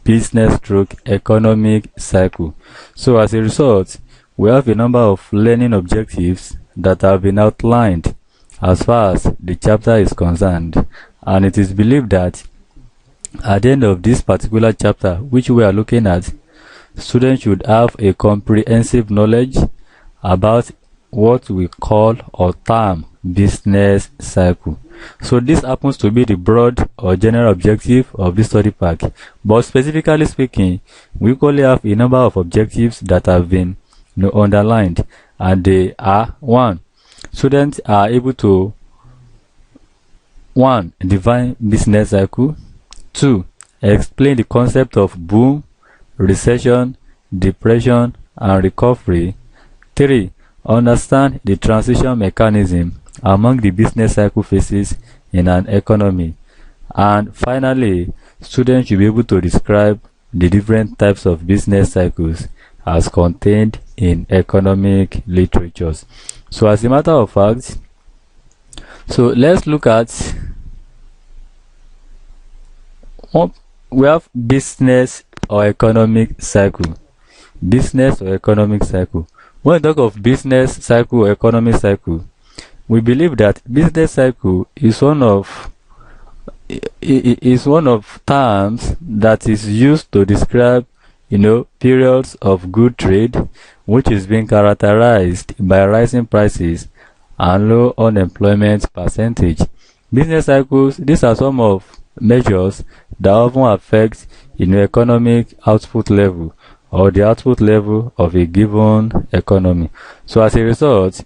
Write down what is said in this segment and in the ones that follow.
business stroke economic cycle. So as a result, we have a number of learning objectives that have been outlined as far as the chapter is concerned, and it is believed that at the end of this particular chapter, which we are looking at, students should have a comprehensive knowledge about what we call or term business cycle. So this happens to be the broad or general objective of this study pack, but specifically speaking, we equally have a number of objectives that have been underlined, and they are: 1. Students are able to 1. Define business cycle. 2. Explain the concept of boom, recession, depression, and recovery. 3. Understand the transition mechanism among the business cycle phases in an economy. And finally, students should be able to describe the different types of business cycles as contained in economic literatures. So as a matter of fact, let's look at we have business or economic cycle. Business or economic cycle. When we talk of business cycle or economic cycle, we believe that business cycle is one of terms that is used to describe periods of good trade, which is being characterized by rising prices and low unemployment percentage. Business cycles, these are some of measures that often affect economic output level or the output level of a given economy. So as a result,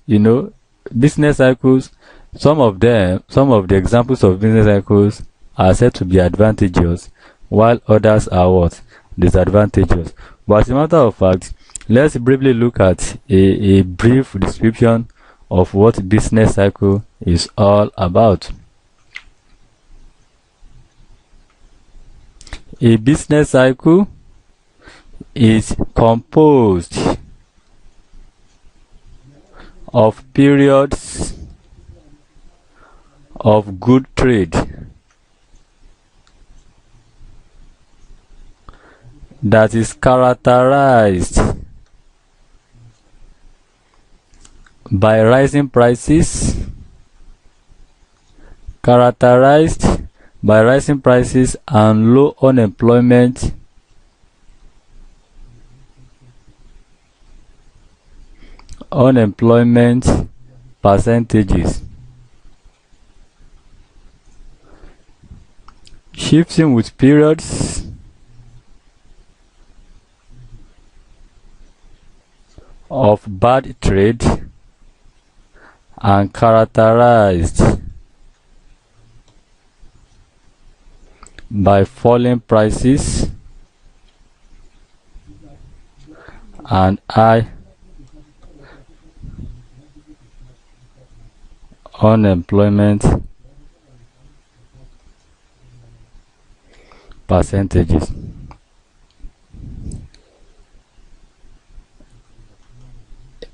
business cycles, some of the examples of business cycles are said to be advantageous, while others are what? Disadvantageous. But as a matter of fact, let's briefly look at a brief description of what business cycle is all about. A business cycle is composed of periods of good trade that is characterized by rising prices, and low unemployment percentages. Shifting with periods of bad trade and characterized by falling prices and high unemployment percentages.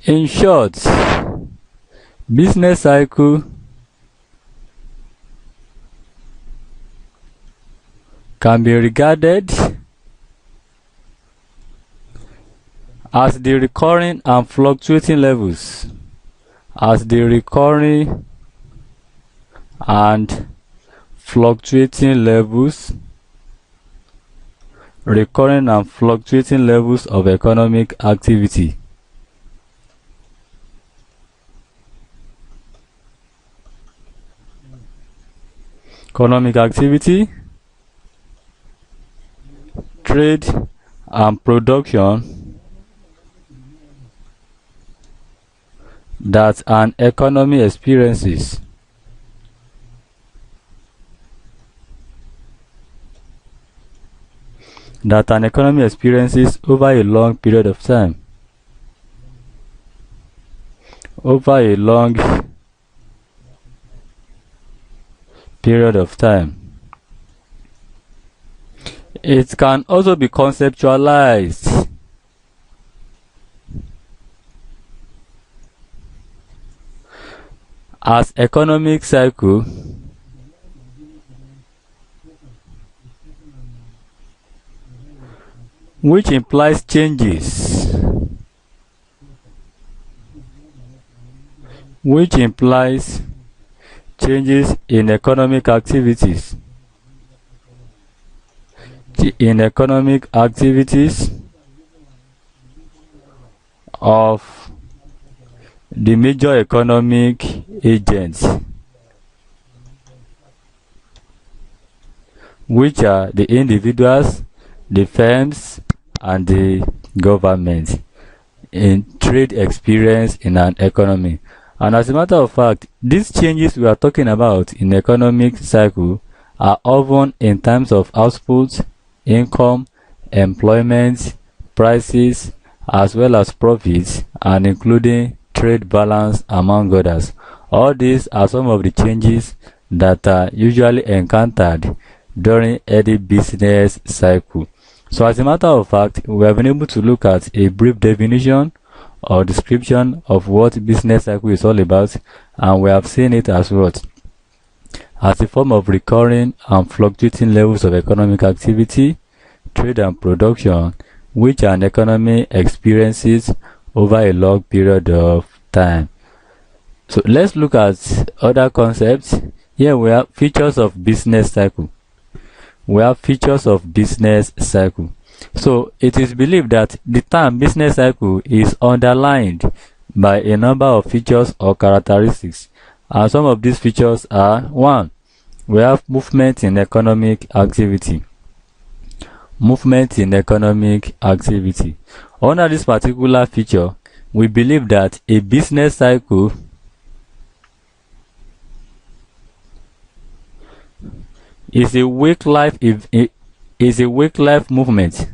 In short, business cycle can be regarded as the recurring and fluctuating levels, of economic activity. Trade and production that an economy experiences over a long period of time. It can also be conceptualized as economic cycle which implies changes in economic activities of the major economic agents, which are the individuals, the firms, and the government in trade experience in an economy. And as a matter of fact, these changes we are talking about in economic cycle are often in terms of output, income, employment, prices, as well as profits, and including trade balance, among others. All these are some of the changes that are usually encountered during any business cycle. So as a matter of fact, we have been able to look at a brief definition or description of what business cycle is all about, and we have seen it as what? As a form of recurring and fluctuating levels of economic activity, trade and production, which an economy experiences over a long period of time. So let's look at other concepts. Here we have features of business cycle. So it is believed that the term business cycle is underlined by a number of features or characteristics. And some of these features are: 1. We have movement in economic activity. Under this particular feature, we believe that a business cycle is a wake life movement.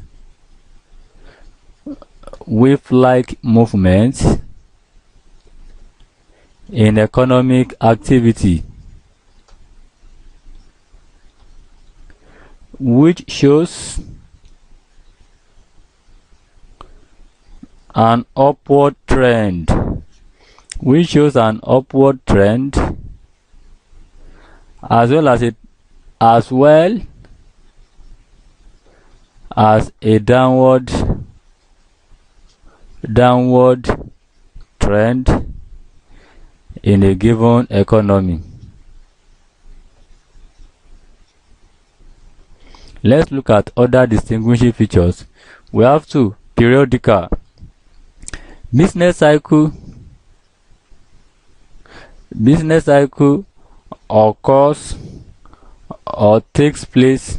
Wave-like movement in economic activity, which shows an upward trend, as well as a downward trend in a given economy. Let's look at other distinguishing features. We have 2. Periodical. Business cycle occurs or takes place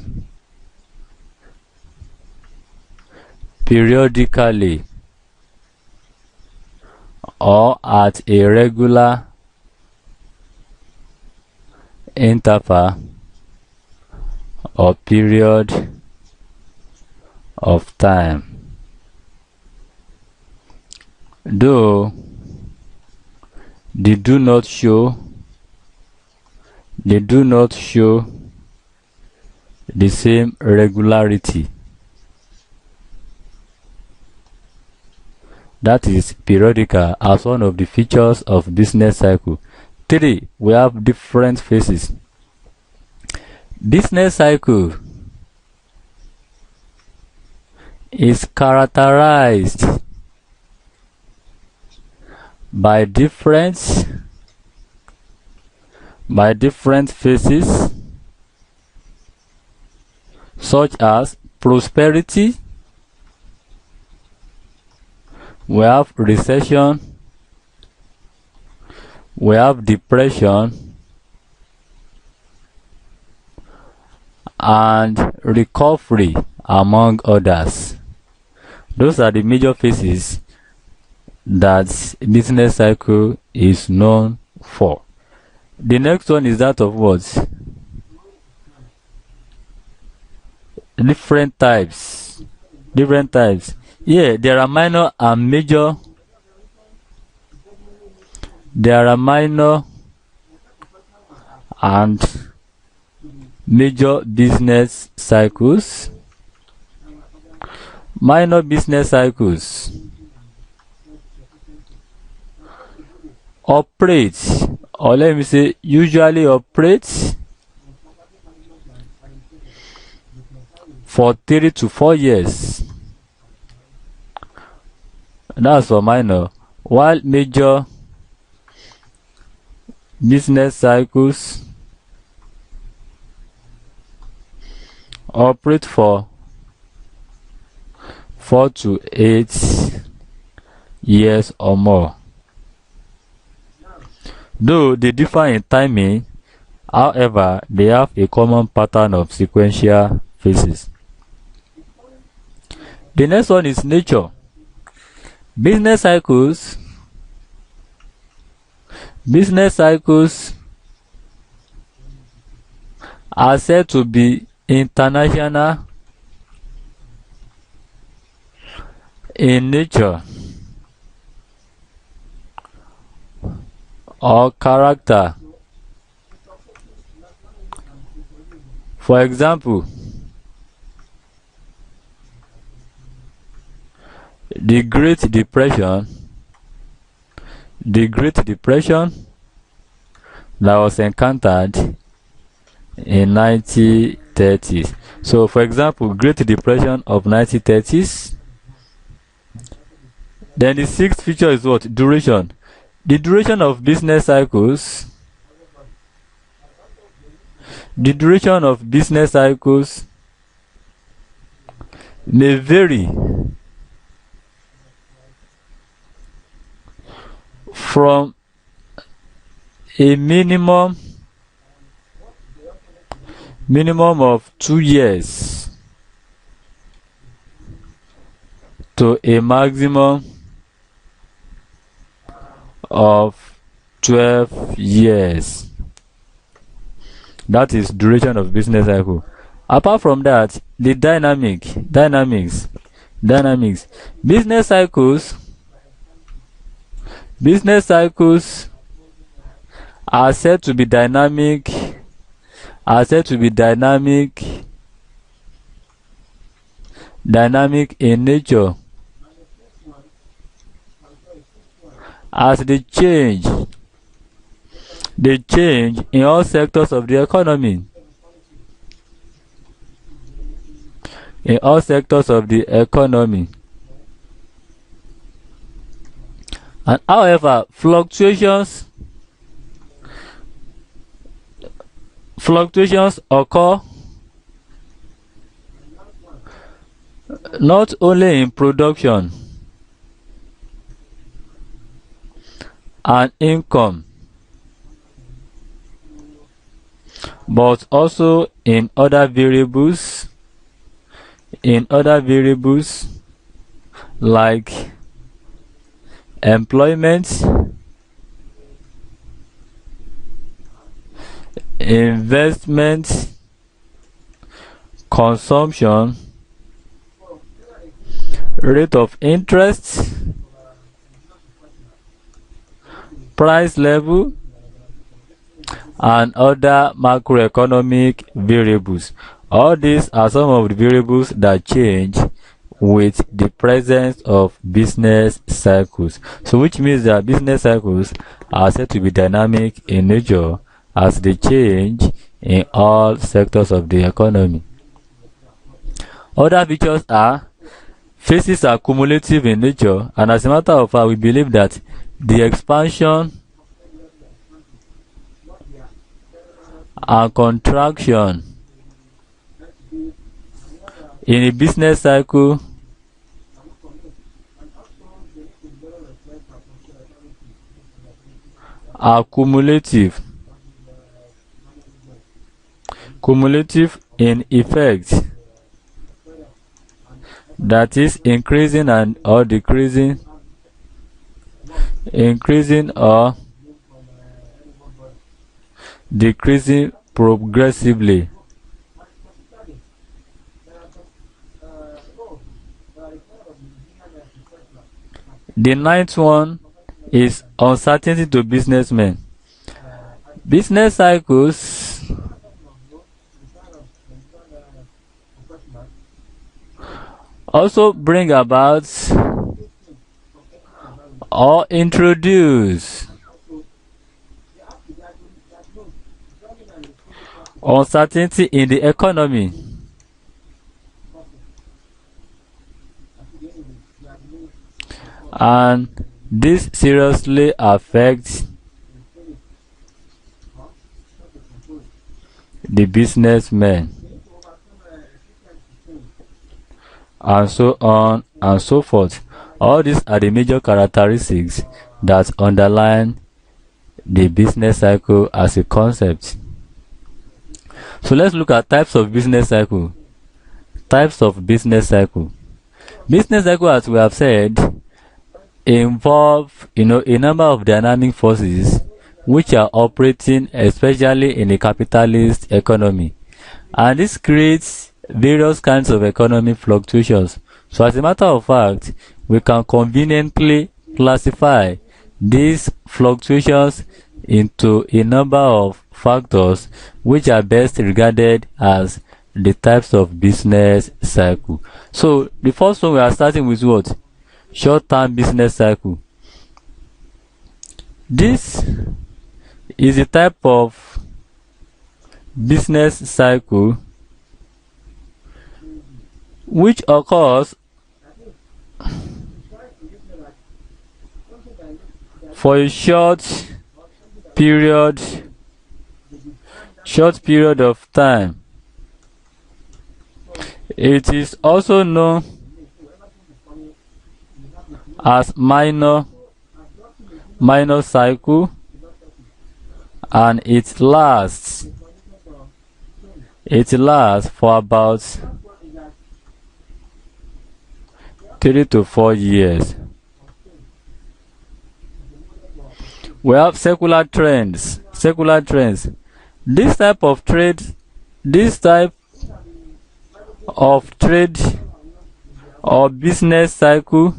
periodically or at a regular interval or period of time, though they do not show the same regularity. That is periodical as one of the features of business cycle. 3. We have different phases. Business cycle is characterized by different phases, such as prosperity, we have recession, we have depression, and recovery, among others. Those are the major phases that business cycle is known for. The next one is that of what? Different types. Yeah, there are minor and major. There are minor and major business cycles. Minor business cycles operates, or let me say usually operates, for 3 to 4 years That's for minor. While major business cycles operate for 4 to 8 years or more. Though they differ in timing, however, they have a common pattern of sequential phases. The next one is nature. Business cycles are said to be international in nature or character. For example, the Great Depression that was encountered in 1930s. So, for example, Great Depression of 1930s. Then the sixth feature is what? Duration. The duration of business cycles. The duration of business cycles may vary from a minimum of 2 years to a maximum of 12 years. That is duration of business cycle. Apart from that, the dynamics. Business cycles are said to be dynamic in nature as they change in all sectors of the economy. And however, fluctuations occur not only in production and income, but also in other variables like employment, investment, consumption, rate of interest, price level, and other macroeconomic variables. All these are some of the variables that change with the presence of business cycles. So which means that business cycles are said to be dynamic in nature as they change in all sectors of the economy. Other features are phases are cumulative in nature, and as a matter of fact, we believe that the expansion and contraction in a business cycle are cumulative in effect, that is increasing and or decreasing progressively. The ninth one is uncertainty to businessmen. Business cycles also bring about or introduce uncertainty in the economy. and this seriously affects the businessmen, and so on and so forth. All these are the major characteristics that underline the business cycle as a concept. So let's look at types of business cycle. Types of business cycle. Business cycle, as we have said, involve a number of dynamic forces which are operating especially in a capitalist economy, and this creates various kinds of economic fluctuations. So as a matter of fact, we can conveniently classify these fluctuations into a number of factors which are best regarded as the types of business cycle. So the first one, we are starting with what? Short-term business cycle. This is a type of business cycle which occurs for a short period of time. It is also known as minor cycle, and it lasts for about 3 to 4 years. We have secular trends. This type of trade or business cycle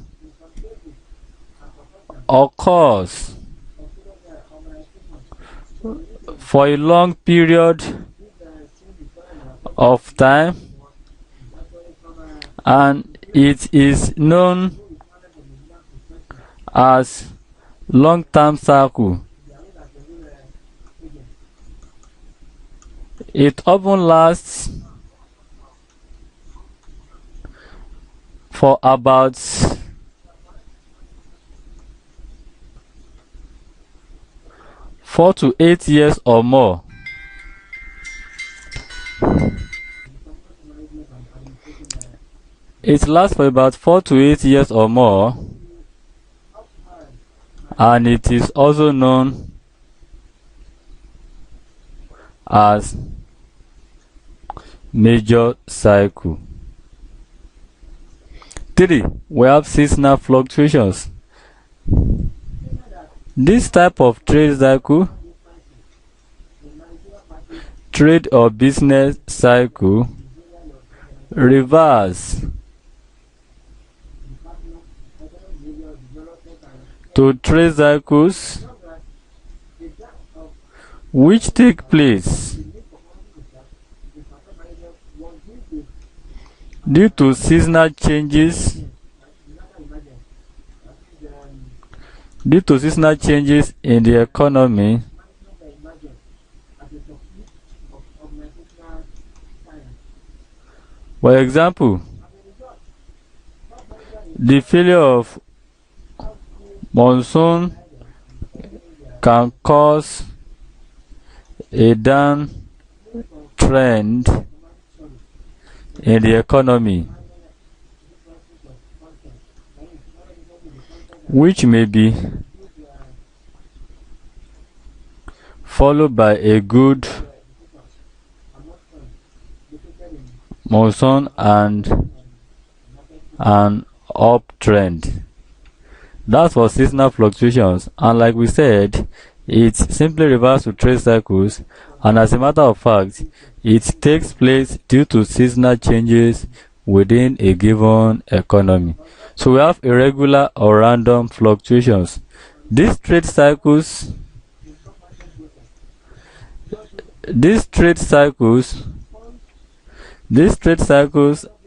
occurs for a long period of time, and it is known as long-term cycle. It often lasts for about 4 to 8 years or more. It lasts for about 4 to 8 years or more, and it is also known as major cycle. 3. We have seasonal fluctuations. This type of trade or business cycle refers to trade cycles which take place due to seasonal changes in the economy, for example, the failure of monsoon can cause a downtrend in the economy, which may be followed by a good monsoon and an uptrend. That's for seasonal fluctuations, and like we said, it simply refers to trade cycles, and as a matter of fact, it takes place due to seasonal changes within a given economy. So we have irregular or random fluctuations. These trade cycles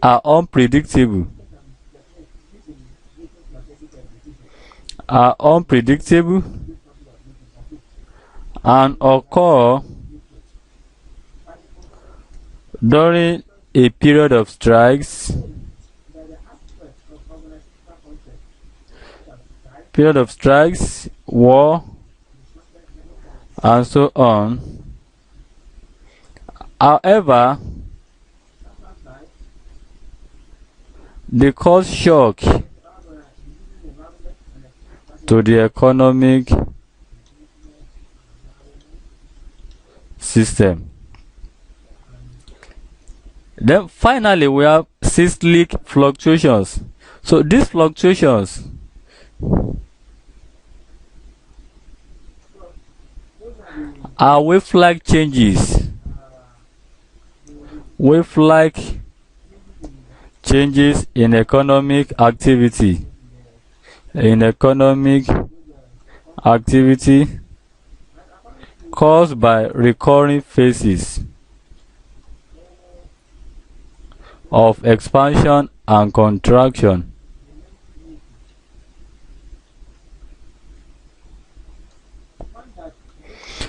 are unpredictable and occur during a period of strikes, period of strikes, war, and so on. However, they cause shock to the economic system. Then finally we have cyclic fluctuations. So these fluctuations are wave-like changes. Wave-like changes in economic activity. Caused by recurring phases of expansion and contraction.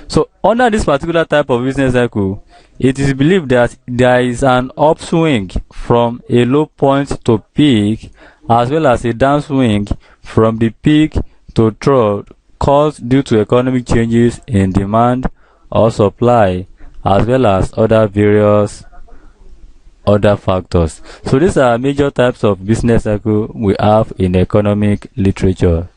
So under this particular type of business cycle, it is believed that there is an upswing from a low point to peak, as well as a downswing from the peak to trough, caused due to economic changes in demand or supply, as well as various other factors. So these are major types of business cycle we have in economic literature.